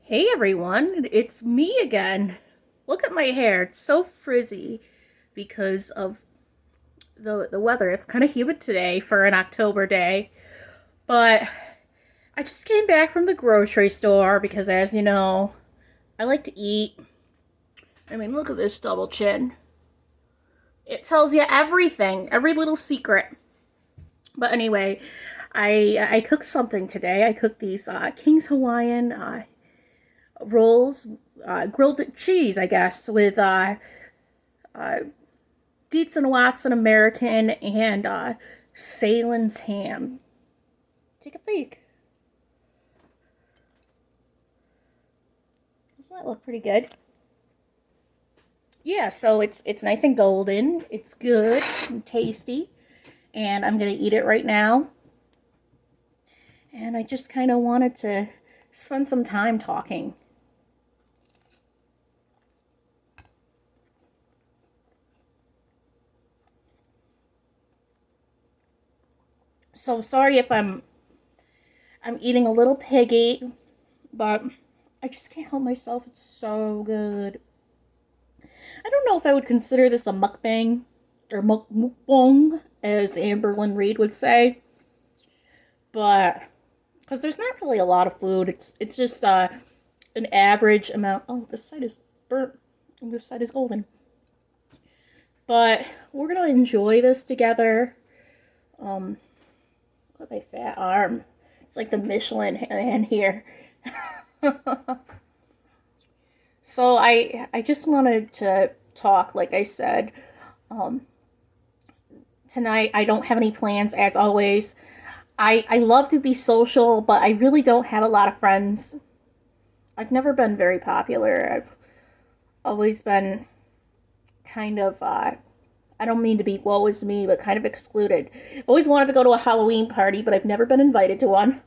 Hey everyone, it's me again. Look at my hair. It's so frizzy because of the weather. It's kind of humid today for an October day. But I just came back from the grocery store because as you know, I like to eat. I mean, look at this double chin. It tells you everything, every little secret. But anyway, I cooked something today. I cooked these King's Hawaiian rolls, grilled cheese, I guess, with uh, Dietz and Watson American and Salen's ham. Take a peek. Doesn't that look pretty good? Yeah, so it's nice and golden. It's good and tasty, and I'm gonna eat it right now. And I just kind of wanted to spend some time talking. So sorry if I'm eating a little piggy, but I just can't help myself. It's so good. I don't know if I would consider this a mukbang or mukbang, as Amberlyn Reed would say, but because there's not really a lot of food. It's just an average amount. Oh, this side is burnt, and this side is golden. But we're gonna enjoy this together. Um, look at my fat arm. It's like the Michelin hand here. So I just wanted to talk, like I said. Um, Tonight I don't have any plans as always. I love to be social, but I really don't have a lot of friends. I've never been very popular. I've always been kind of I don't mean to be woe is me, but kind of excluded. I've always wanted to go to a Halloween party, but I've never been invited to one.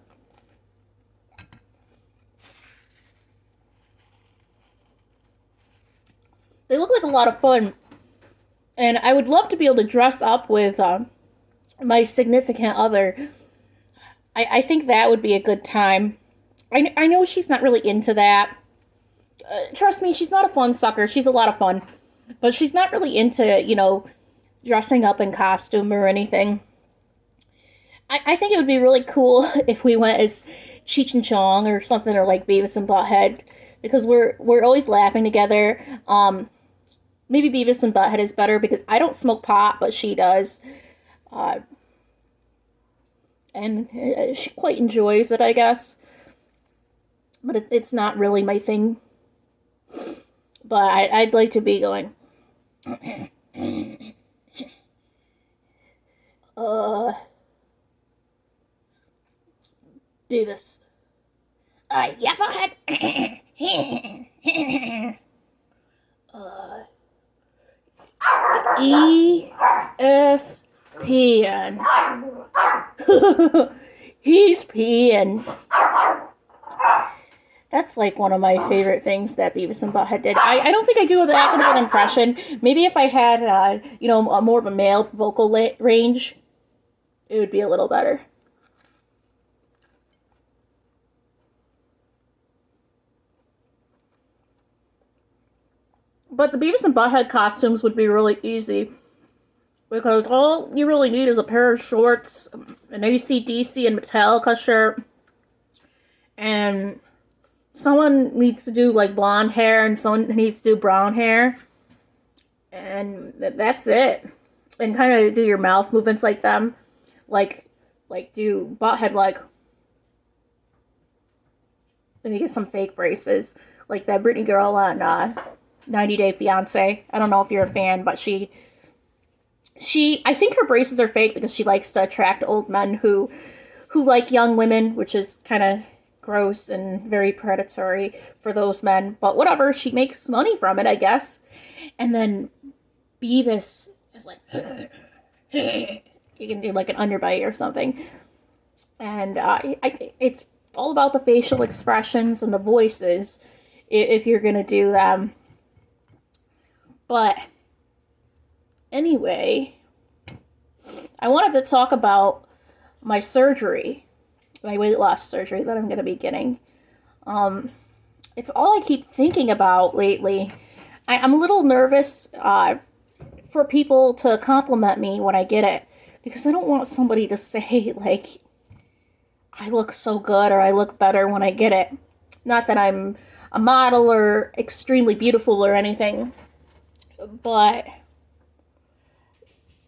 They look like a lot of fun, and I would love to be able to dress up with my significant other. I think that would be a good time. I know she's not really into that. Trust me, she's not a fun sucker. She's a lot of fun. But she's not really into, dressing up in costume or anything. I think it would be really cool if we went as Cheech and Chong or something, or like Beavis and Butthead, because we're always laughing together. Maybe Beavis and Butthead is better because I don't smoke pot, but she does. Uh, and she quite enjoys it, I guess. But it's not really my thing. But I'd like to be going. uh, Beavis. Yeah, go ahead. uh, ESPN. He's peeing. That's like one of my favorite things that Beavis and Butthead did. I don't think I do that good of an impression. Maybe if I had, a more of a male vocal range, it would be a little better. But the Beavis and Butthead costumes would be really easy. Because all you really need is a pair of shorts, an AC/DC and Metallica shirt, and someone needs to do like blonde hair and someone needs to do brown hair. And that's it. And kind of do your mouth movements like them. Like do Butthead like. Let me get some fake braces. Like that Britney girl on 90 Day Fiance. I don't know if you're a fan, but I think her braces are fake because she likes to attract old men who like young women, which is kind of gross and very predatory for those men. But whatever, she makes money from it, I guess. And then Beavis is like, you can do like an underbite or something. And it's all about the facial expressions and the voices if you're gonna do them. But anyway, I wanted to talk about my surgery, my weight loss surgery that I'm going to be getting. Um, It's all I keep thinking about lately. I'm a little nervous for people to compliment me when I get it, because I don't want somebody to say, like, I look so good or I look better when I get it. Not that I'm a model or extremely beautiful or anything, but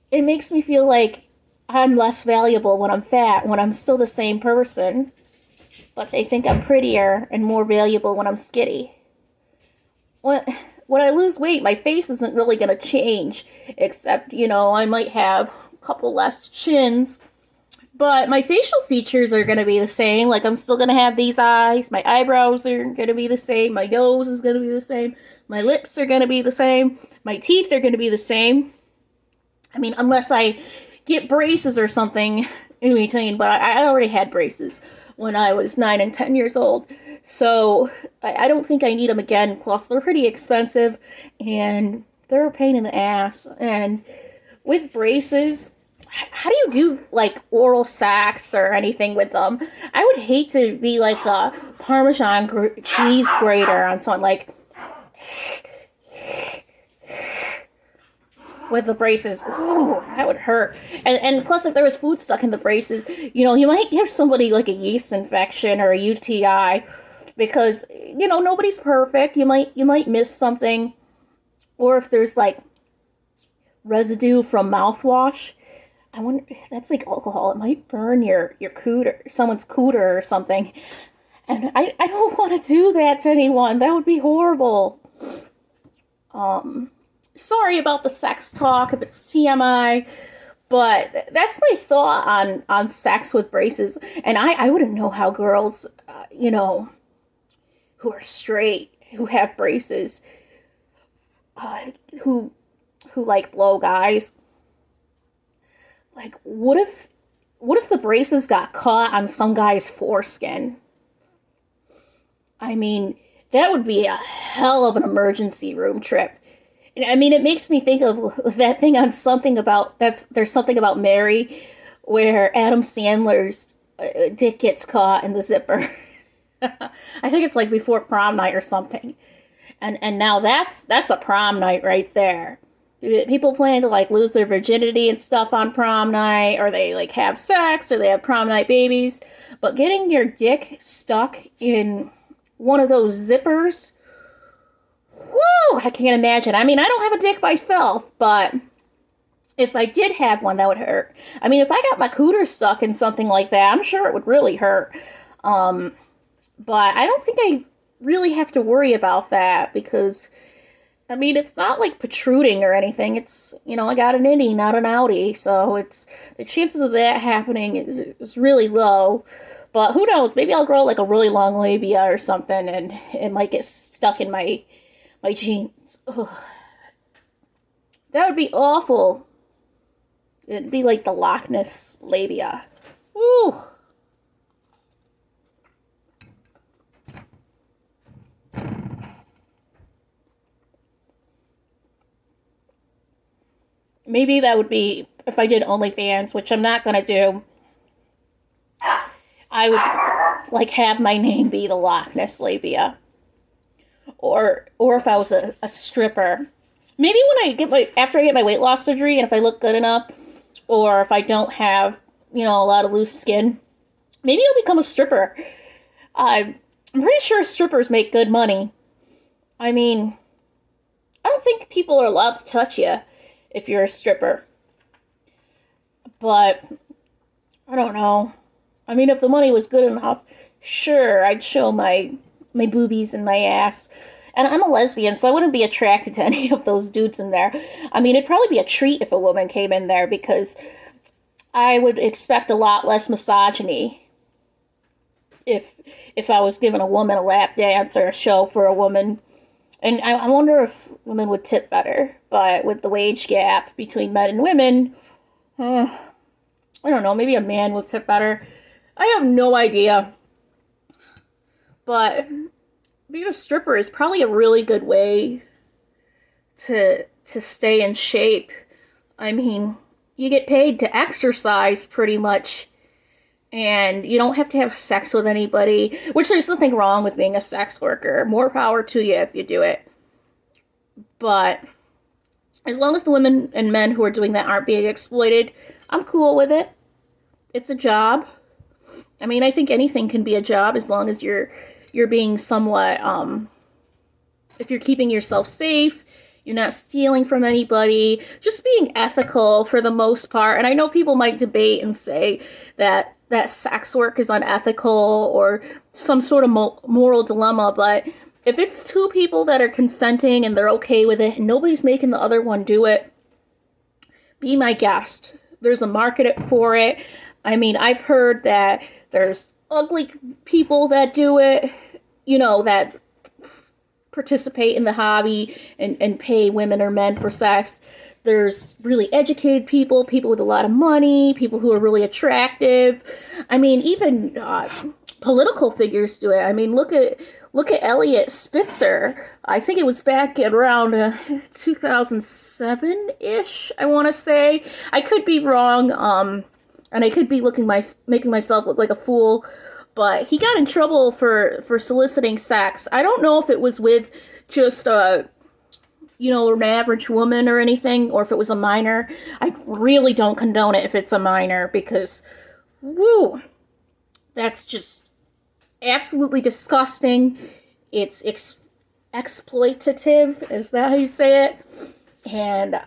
it makes me feel like I'm less valuable when I'm fat, when I'm still the same person, but they think I'm prettier and more valuable when I'm skinny. When I lose weight, my face isn't really going to change, except, I might have a couple less chins, but my facial features are going to be the same. Like, I'm still going to have these eyes, my eyebrows are going to be the same, my nose is going to be the same, my lips are going to be the same, my teeth are going to be the same. I mean, unless I get braces or something in between, but I already had braces when I was 9 and 10 years old. So I don't think I need them again. Plus, they're pretty expensive and they're a pain in the ass. And with braces, how do you do like oral sex or anything with them? I would hate to be like a Parmesan cheese grater on someone, like with the braces. Ooh, that would hurt. And plus, if there was food stuck in the braces, you might give somebody like a yeast infection or a UTI, because nobody's perfect. You might miss something, or if there's like residue from mouthwash. I wonder, that's like alcohol. It might burn your cooter, someone's cooter or something. And I don't want to do that to anyone. That would be horrible. Sorry about the sex talk if it's TMI, but that's my thought on sex with braces. And I wouldn't know how girls, who are straight, who have braces, who like blow guys. Like, what if the braces got caught on some guy's foreskin? I mean, that would be a hell of an emergency room trip. I mean, it makes me think of that thing on There's Something About Mary, where Adam Sandler's dick gets caught in the zipper. I think it's like before prom night or something. And now that's a prom night right there. People plan to like lose their virginity and stuff on prom night, or they like have sex, or they have prom night babies. But getting your dick stuck in one of those zippers, whoo, I can't imagine. I mean, I don't have a dick myself, but if I did have one, that would hurt. I mean, if I got my cooter stuck in something like that, I'm sure it would really hurt. But I don't think I really have to worry about that, because, I mean, it's not like protruding or anything. It's, I got an innie, not an outie, so the chances of that happening is really low. But who knows? Maybe I'll grow like a really long labia or something, and it might get stuck in my jeans. Ugh. That would be awful. It'd be like the Loch Ness labia. Woo! Maybe that would be if I did OnlyFans, which I'm not gonna do. I would like have my name be the Loch Ness labia. Or if I was a stripper. Maybe after I get my weight loss surgery, and if I look good enough, or if I don't have, a lot of loose skin, maybe I'll become a stripper. I'm pretty sure strippers make good money. I mean, I don't think people are allowed to touch you if you're a stripper. But, I don't know. I mean, if the money was good enough, sure, I'd show my boobies and my ass. And I'm a lesbian, so I wouldn't be attracted to any of those dudes in there. I mean, it'd probably be a treat if a woman came in there, because I would expect a lot less misogyny if I was giving a woman a lap dance or a show for a woman. And I wonder if women would tip better. But with the wage gap between men and women, I don't know, maybe a man would tip better. I have no idea. But being a stripper is probably a really good way to stay in shape. I mean, you get paid to exercise pretty much And you don't have to have sex with anybody, which there's nothing wrong with being a sex worker. More power to you if you do it. But as long as the women and men who are doing that aren't being exploited, I'm cool with it. It's a job. I mean, I think anything can be a job as long as you're being somewhat if you're keeping yourself safe, you're not stealing from anybody, just being ethical for the most part. And I know people might debate and say that sex work is unethical or some sort of moral dilemma, but if it's two people that are consenting and they're okay with it and nobody's making the other one do it, be my guest. There's a market for it. I mean, I've heard that there's ugly people that do it, that participate in the hobby and pay women or men for sex. There's really educated people with a lot of money, people who are really attractive. I mean, even political figures do it. I mean, look at Elliot Spitzer. I think it was back at around 2007-ish, I want to say. I could be wrong, and I could be making myself look like a fool, but he got in trouble for soliciting sex. I don't know if it was with just an average woman or anything, or if it was a minor. I really don't condone it if it's a minor, because, woo, that's just absolutely disgusting. It's exploitative, is that how you say it? And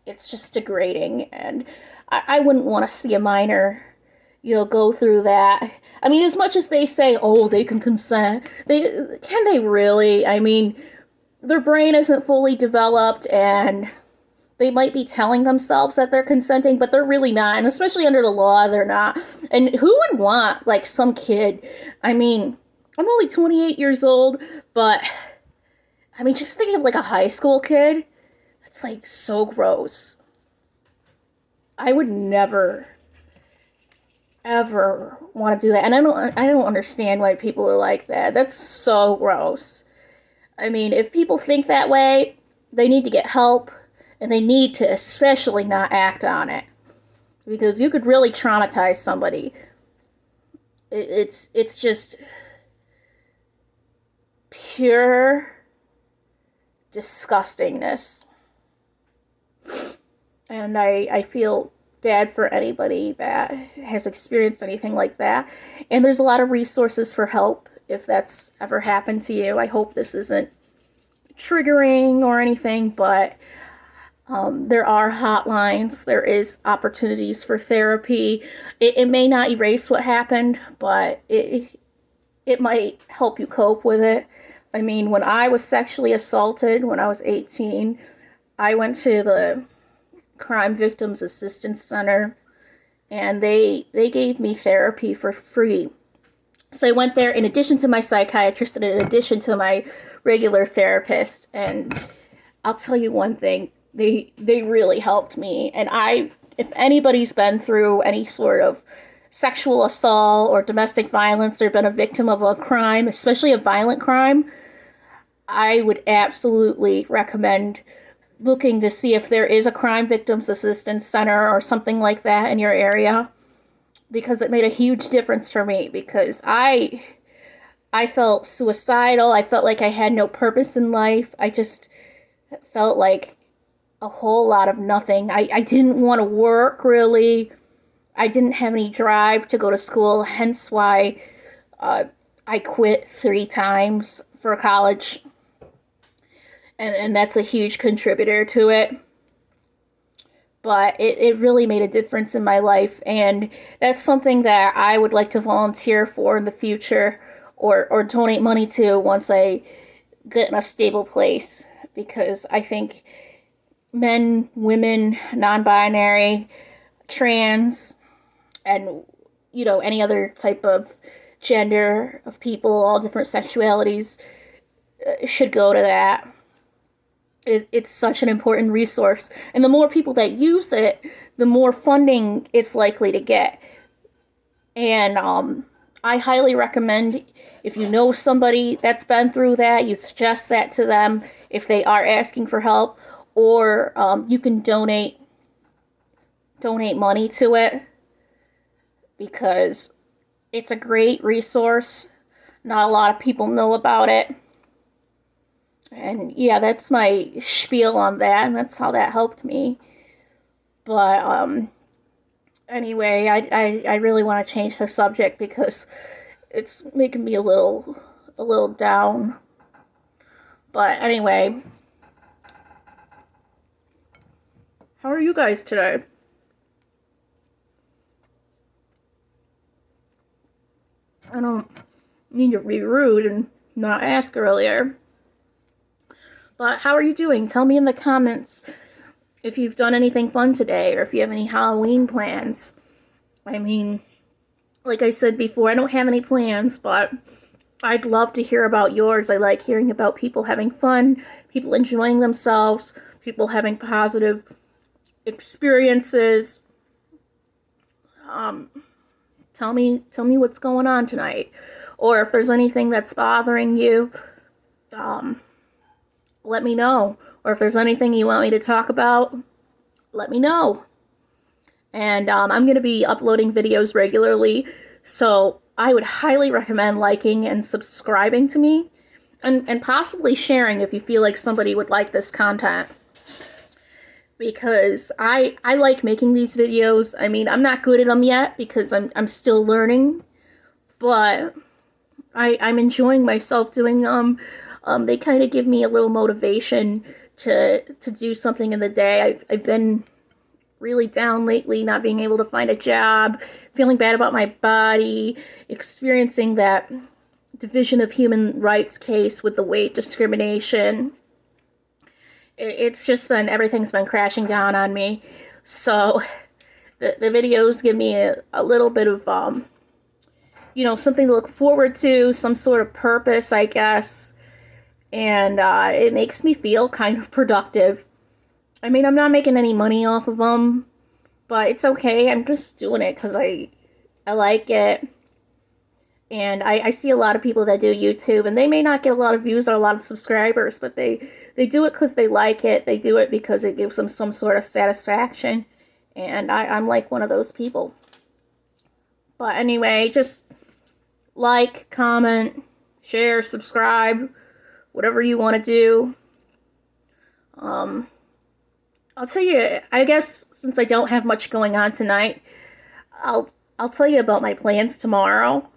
it's just degrading, and I wouldn't want to see a minor, go through that. I mean, as much as they say, oh, they can consent, can they really? I mean, their brain isn't fully developed, and they might be telling themselves that they're consenting, but they're really not, and especially under the law, they're not. And who would want, like, some kid? I mean, I'm only 28 years old, but, I mean, just think of, like, a high school kid. It's, like, so gross. I would never, ever want to do that. And I don't understand why people are like that. That's so gross. I mean, if people think that way, they need to get help, and they need to especially not act on it, because you could really traumatize somebody. It's just pure disgustingness. And I feel bad for anybody that has experienced anything like that. And there's a lot of resources for help if that's ever happened to you. I hope this isn't triggering or anything, but there are hotlines. There is opportunities for therapy. It may not erase what happened, but it might help you cope with it. I mean, when I was sexually assaulted when I was 18, I went to the Crime Victims Assistance Center, and they gave me therapy for free. So I went there in addition to my psychiatrist and in addition to my regular therapist, and I'll tell you one thing, they really helped me. And if anybody's been through any sort of sexual assault or domestic violence or been a victim of a crime, especially a violent crime, I would absolutely recommend looking to see if there is a Crime Victims Assistance Center or something like that in your area, because it made a huge difference for me, because I felt suicidal. I felt like I had no purpose in life. I just felt like a whole lot of nothing. I didn't want to work, really. I didn't have any drive to go to school, hence why I quit 3 times for college. And that's a huge contributor to it. But it really made a difference in my life, and that's something that I would like to volunteer for in the future, or donate money to once I get in a stable place, because I think men, women, non-binary, trans, and, any other type of gender of people, all different sexualities, should go to that. It's such an important resource. And the more people that use it, the more funding it's likely to get. And I highly recommend, if you know somebody that's been through that, you suggest that to them if they are asking for help. Or you can donate money to it. because it's a great resource. Not a lot of people know about it. And yeah, that's my spiel on that, and that's how that helped me. But anyway, I really want to change the subject because it's making me a little down. But anyway, how are you guys today? I don't mean to be rude and not ask earlier. But how are you doing? Tell me in the comments if you've done anything fun today or if you have any Halloween plans. I mean, like I said before, I don't have any plans, but I'd love to hear about yours. I like hearing about people having fun, people enjoying themselves, people having positive experiences. Tell me what's going on tonight. Or if there's anything that's bothering you, let me know. Or if there's anything you want me to talk about, let me know. And I'm going to be uploading videos regularly, so I would highly recommend liking and subscribing to me, and possibly sharing if you feel like somebody would like this content. Because I like making these videos. I mean, I'm not good at them yet because I'm still learning, but I'm enjoying myself doing them. They kind of give me a little motivation to do something in the day. I've been really down lately, not being able to find a job, feeling bad about my body, experiencing that Division of Human Rights case with the weight discrimination. It's just been, everything's been crashing down on me. So the videos give me a little bit of, something to look forward to, some sort of purpose, I guess. And it makes me feel kind of productive. I mean, I'm not making any money off of them, but it's okay. I'm just doing it because I like it. And I see a lot of people that do YouTube, and they may not get a lot of views or a lot of subscribers, but they do it because they like it. They do it because it gives them some sort of satisfaction. And I'm like one of those people. But anyway, just like, comment, share, subscribe, whatever you want to do. I'll tell you, I guess since I don't have much going on tonight, I'll tell you about my plans tomorrow.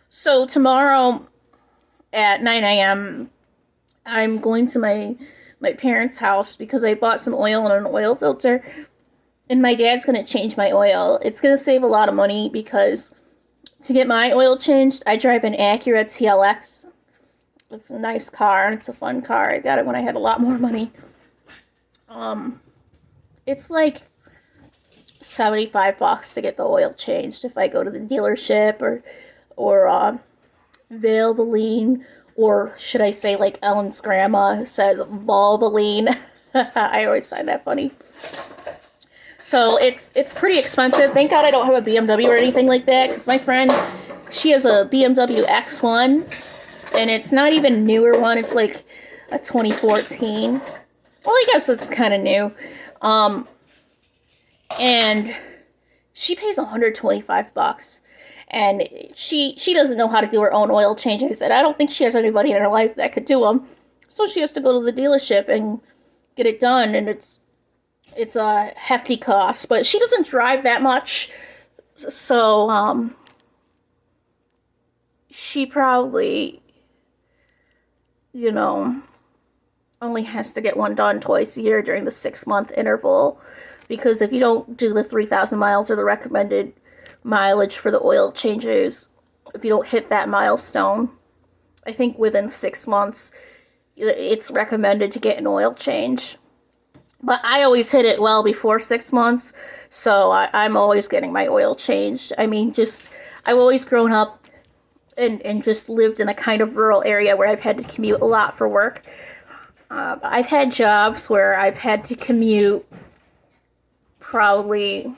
So tomorrow at 9 a.m., I'm going to my parents' house because I bought some oil and an oil filter. And my dad's going to change my oil. It's going to save a lot of money because to get my oil changed, I drive an Acura TLX. It's a nice car and it's a fun car. I got it when I had a lot more money. It's like $75 to get the oil changed if I go to the dealership or Valvoline, or should I say like Ellen's grandma says, Valvoline. I always find that funny. So it's pretty expensive. Thank God I don't have a BMW or anything like that, because my friend, she has a BMW X1, and it's not even a newer one. It's like a 2014. Well, I guess it's kind of new. And she pays $125. And she doesn't know how to do her own oil change. I said, I don't think she has anybody in her life that could do them. So she has to go to the dealership and get it done, and it's a hefty cost, but she doesn't drive that much, so she probably, only has to get one done twice a year during the 6-month interval, because if you don't do the 3,000 miles or the recommended mileage for the oil changes, if you don't hit that milestone, I think within 6 months, it's recommended to get an oil change. But I always hit it well before 6 months, so I'm always getting my oil changed. I mean, I've always grown up and just lived in a kind of rural area where I've had to commute a lot for work. I've had jobs where I've had to commute probably,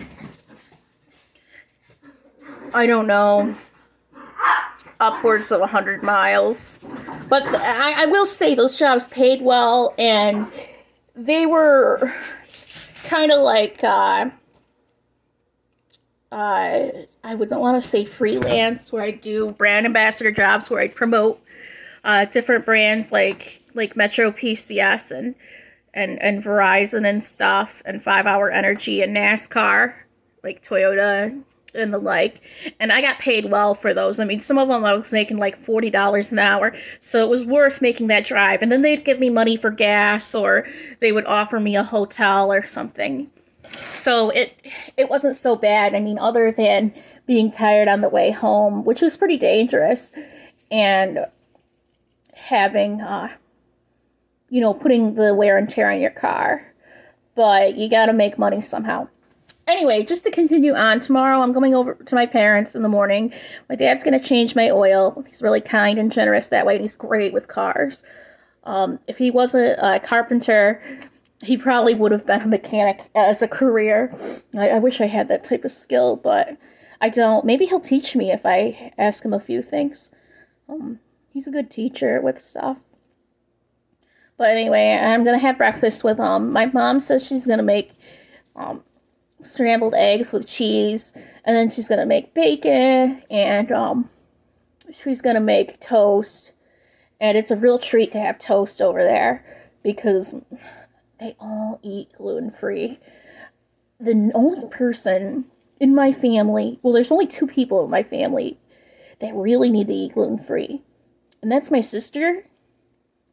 I don't know, upwards of 100 miles. But I will say those jobs paid well, and they were kind of like, I wouldn't want to say freelance, where I do brand ambassador jobs where I promote different brands like Metro PCS and Verizon and stuff, and 5 Hour Energy and NASCAR, like Toyota and the like. And I got paid well for those. I mean, some of them I was making like $40 an hour, so it was worth making that drive. And then they'd give me money for gas, or they would offer me a hotel or something. So it wasn't so bad. I mean, other than being tired on the way home, which was pretty dangerous, and having putting the wear and tear on your car. But you gotta make money somehow. Anyway, just to continue on, tomorrow I'm going over to my parents in the morning. My dad's going to change my oil. He's really kind and generous that way, and he's great with cars. If he wasn't a carpenter, he probably would have been a mechanic as a career. I wish I had that type of skill, but I don't. Maybe he'll teach me if I ask him a few things. He's a good teacher with stuff. But anyway, I'm going to have breakfast with him. My mom says she's going to make scrambled eggs with cheese, and then she's gonna make bacon, and she's gonna make toast. And it's a real treat to have toast over there because they all eat gluten-free. The only person in my family, well, there's only 2 people in my family that really need to eat gluten-free, and that's my sister,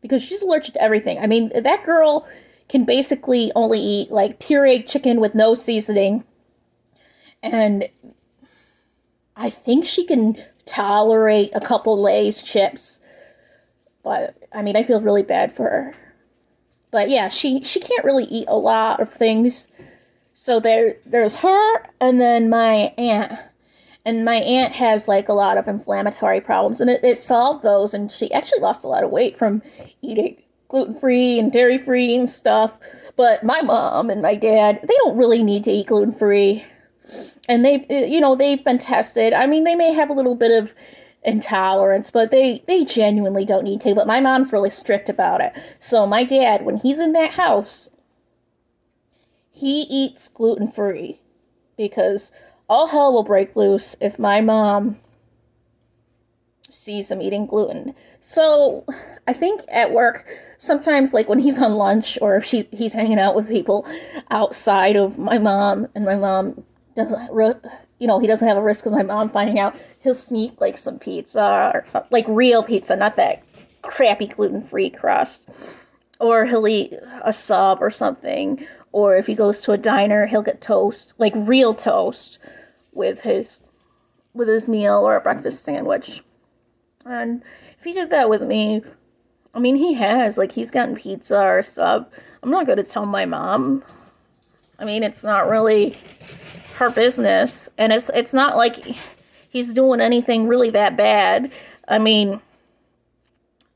because she's allergic to everything. I mean, that girl can basically only eat like pureed chicken with no seasoning. And I think she can tolerate a couple Lay's chips. But I mean, I feel really bad for her. But yeah, she can't really eat a lot of things. So there's her, and then my aunt. And my aunt has like a lot of inflammatory problems, and it solved those, and she actually lost a lot of weight from eating gluten-free and dairy-free and stuff. But my mom and my dad, they don't really need to eat gluten-free. And they've been tested. I mean, they may have a little bit of intolerance, but they genuinely don't need to. But my mom's really strict about it. So my dad, when he's in that house, he eats gluten-free, because all hell will break loose if my mom sees him eating gluten. So I think at work, sometimes like when he's on lunch, or if he's hanging out with people outside of my mom, and my mom doesn't, he doesn't have a risk of my mom finding out, he'll sneak like some pizza or something, like real pizza, not that crappy gluten-free crust. Or he'll eat a sub or something. Or if he goes to a diner, he'll get toast, like real toast, with his meal or a breakfast sandwich. And if he did that with me, I mean, he's gotten pizza or sub. I'm not going to tell my mom. I mean, it's not really her business. And it's not like he's doing anything really that bad. I mean,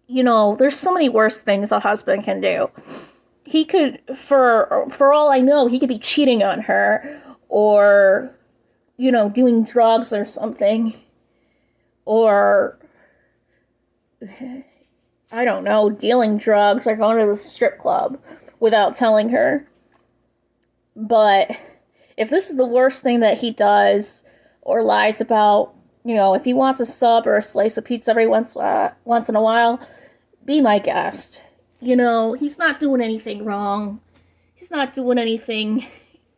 there's so many worse things a husband can do. He could, for all I know, he could be cheating on her, or, doing drugs or something. Or, I don't know, dealing drugs or going to the strip club without telling her. But if this is the worst thing that he does or lies about, if he wants a sub or a slice of pizza every once in a while, be my guest. He's not doing anything wrong. He's not doing anything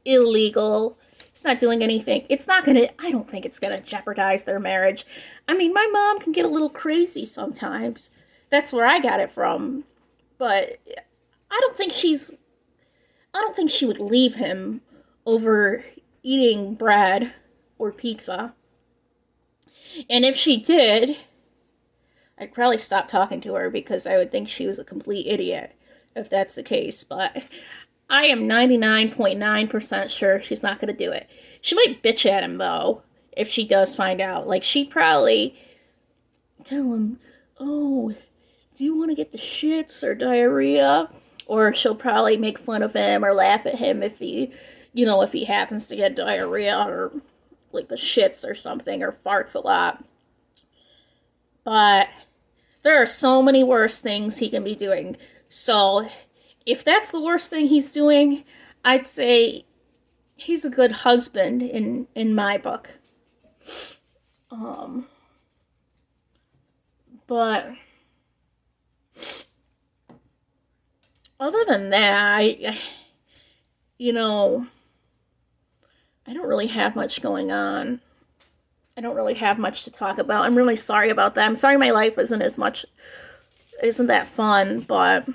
illegal. He's not doing anything. I don't think it's gonna jeopardize their marriage. I mean, my mom can get a little crazy sometimes. That's where I got it from. But I don't think she would leave him over eating bread or pizza. And if she did, I'd probably stop talking to her, because I would think she was a complete idiot if that's the case. But I am 99.9% sure she's not going to do it. She might bitch at him, though, if she does find out. Like, she'd probably tell him, oh, do you want to get the shits or diarrhea? Or she'll probably make fun of him or laugh at him if he happens to get diarrhea or, like, the shits or something, or farts a lot. But There are so many worse things he can be doing. So, if that's the worst thing he's doing, I'd say he's a good husband in my book. Um, but other than that, you know, I don't really have much going on. I don't really have much to talk about. I'm really sorry about that. I'm sorry my life isn't that fun, but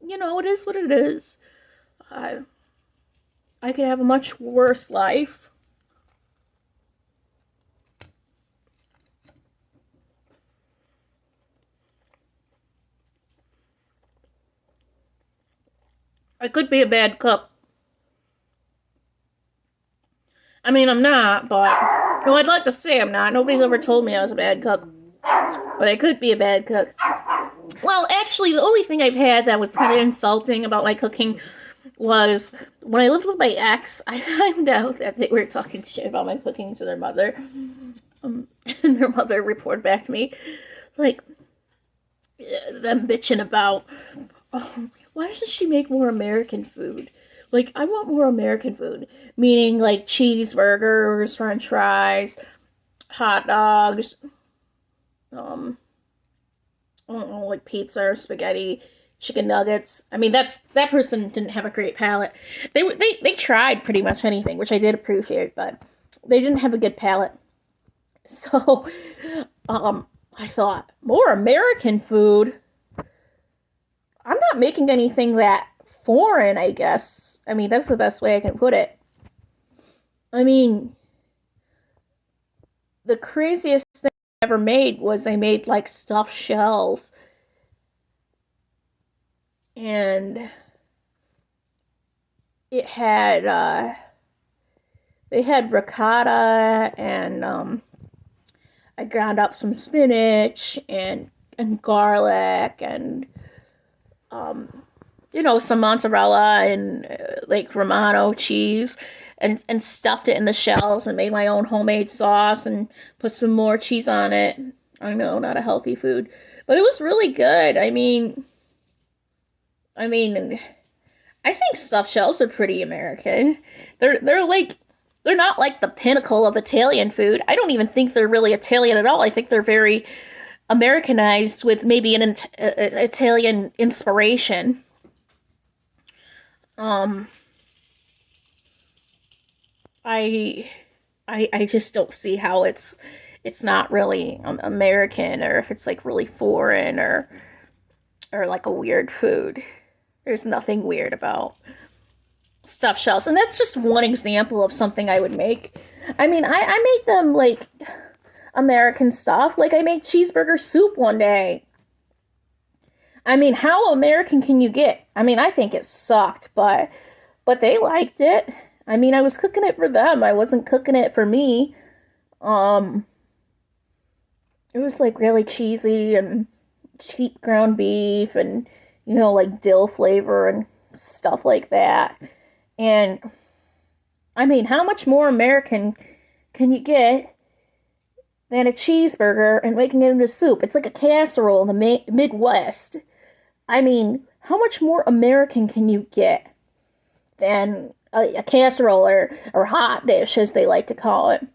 it is what it is. I I could have a much worse life. I could be a bad cook. I mean, I'm not, but well, I'd like to say I'm not. Nobody's ever told me I was a bad cook, but I could be a bad cook. Well, actually, the only thing I've had that was kind of insulting about my cooking was when I lived with my ex. I found out that they were talking shit about my cooking to their mother, and their mother reported back to me, like, them bitching about, oh, why doesn't she make more American food? Like, I want more American food. Meaning, like, cheeseburgers, french fries, hot dogs, I don't know, like pizza or spaghetti, chicken nuggets. I mean, that person didn't have a great palate. They tried pretty much anything, which I did appreciate, but they didn't have a good palate. So, I thought, more American food? I'm not making anything that foreign, I guess. I mean, that's the best way I can put it. I mean, the craziest thing I ever made was I made, like, stuffed shells. And it had, they had ricotta, and, I ground up some spinach, and garlic, and, some mozzarella, and, like, Romano cheese, and stuffed it in the shells, and made my own homemade sauce, and put some more cheese on it. I know, not a healthy food, but it was really good. I mean, I think stuffed shells are pretty American. They're not like the pinnacle of Italian food. I don't even think they're really Italian at all. I think they're very Americanized with maybe an Italian inspiration. Um, I I just don't see how it's not really American, or if it's like really foreign, or like a weird food. There's nothing weird about stuffed shells, and that's just one example of something I would make. I mean, I made them like American stuff. Like, I made cheeseburger soup one day. I mean, how American can you get? I mean, I think it sucked, but they liked it. I mean, I was cooking it for them. I wasn't cooking it for me. Um, it was like really cheesy and cheap ground beef, and like dill flavor and stuff like that. And I mean, how much more American can you get than a cheeseburger and making it into soup? It's like a casserole in the Midwest. I mean, how much more American can you get than a casserole, or hot dish, as they like to call it?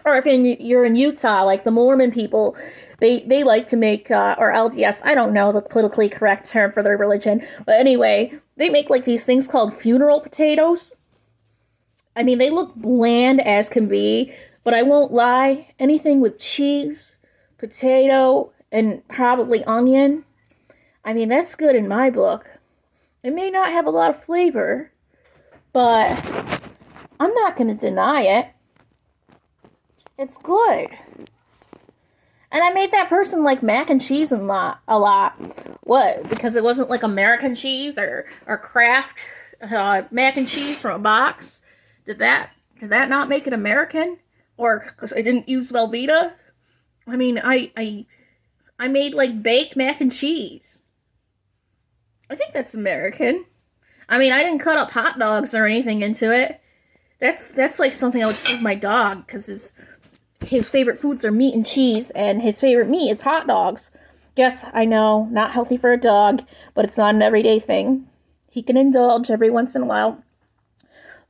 Or if you're in Utah, like the Mormon people, they like to make, or LDS, I don't know the politically correct term for their religion, but anyway, they make like these things called funeral potatoes. I mean, they look bland as can be, but I won't lie, anything with cheese, potato, and probably onion, I mean, that's good in my book. It may not have a lot of flavor, but I'm not going to deny it. It's good. And I made that person like mac and cheese a lot. What? Because it wasn't like American cheese, or Kraft mac and cheese from a box? Did that not make it American? Or because I didn't use Velveeta? I mean, I made like baked mac and cheese. I think that's American. I mean, I didn't cut up hot dogs or anything into it. That's like something I would serve my dog, because his favorite foods are meat and cheese, and his favorite meat is hot dogs. Yes, I know, not healthy for a dog, but it's not an everyday thing. He can indulge every once in a while.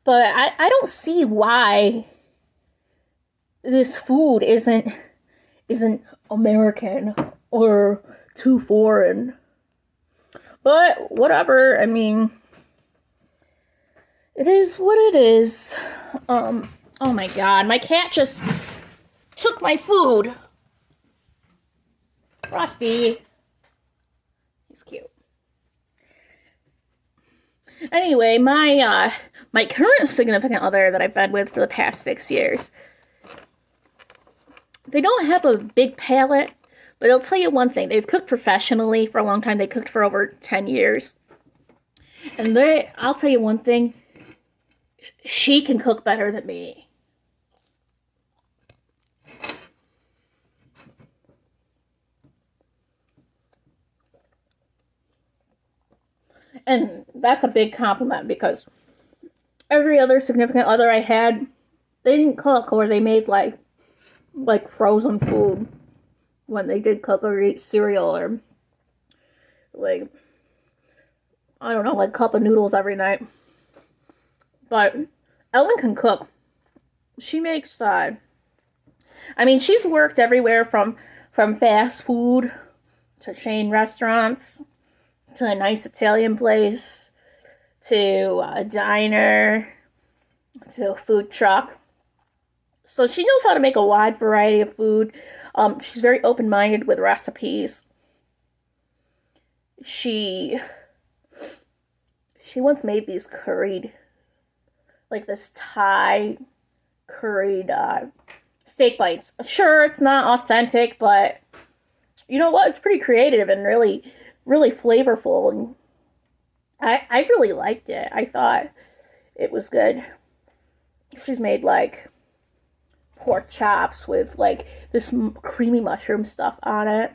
But I don't see why this food isn't American or too foreign. But whatever, I mean, it is what it is. Oh my god, my cat just took my food. Frosty. He's cute. Anyway, my current significant other that I've been with for the past 6 years, they don't have a big palate, but I'll tell you one thing. They've cooked professionally for a long time. They cooked for over 10 years. And I'll tell you one thing. She can cook better than me. And that's a big compliment because every other significant other I had, they didn't cook, or they made like frozen food when they did cook, or eat cereal, or like, I don't know, like cup of noodles every night. But Ellen can cook. She makes, I mean, she's worked everywhere from fast food to chain restaurants to a nice Italian place to a diner to a food truck. So she knows how to make a wide variety of food. She's very open-minded with recipes. She once made these curried, like this Thai curried steak bites. Sure, it's not authentic, but you know what? It's pretty creative and really, really flavorful. And I really liked it. I thought it was good. She's made like pork chops with like this creamy mushroom stuff on it.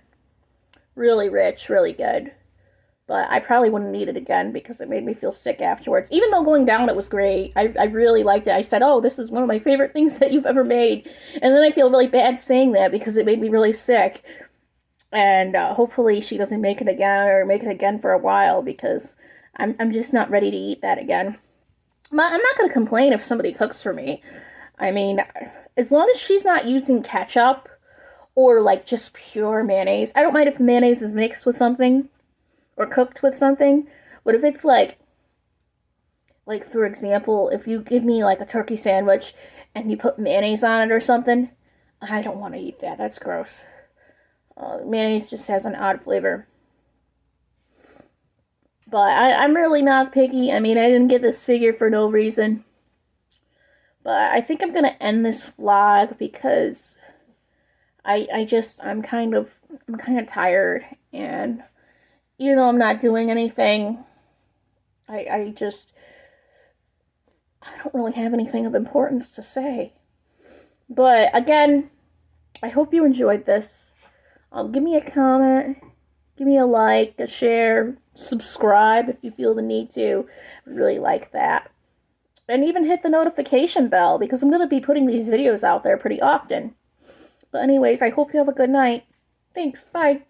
Really rich, really good. But I probably wouldn't eat it again because it made me feel sick afterwards. Even though going down it was great. I really liked it. I said, oh, this is one of my favorite things that you've ever made. And then I feel really bad saying that because it made me really sick. And hopefully she doesn't make it again, or make it again for a while, because I'm just not ready to eat that again. But I'm not going to complain if somebody cooks for me. I mean, as long as she's not using ketchup or like just pure mayonnaise. I don't mind if the mayonnaise is mixed with something or cooked with something. But if it's like for example, if you give me like a turkey sandwich and you put mayonnaise on it or something, I don't want to eat that. That's gross. Mayonnaise just has an odd flavor. But I'm really not picky. I mean, I didn't get this figure for no reason. But I think I'm going to end this vlog because I'm kind of tired. And even though I'm not doing anything, I don't really have anything of importance to say. But again, I hope you enjoyed this. Give me a comment, give me a like, a share, subscribe if you feel the need to. I really like that. And even hit the notification bell, because I'm going to be putting these videos out there pretty often. But anyways, I hope you have a good night. Thanks, bye.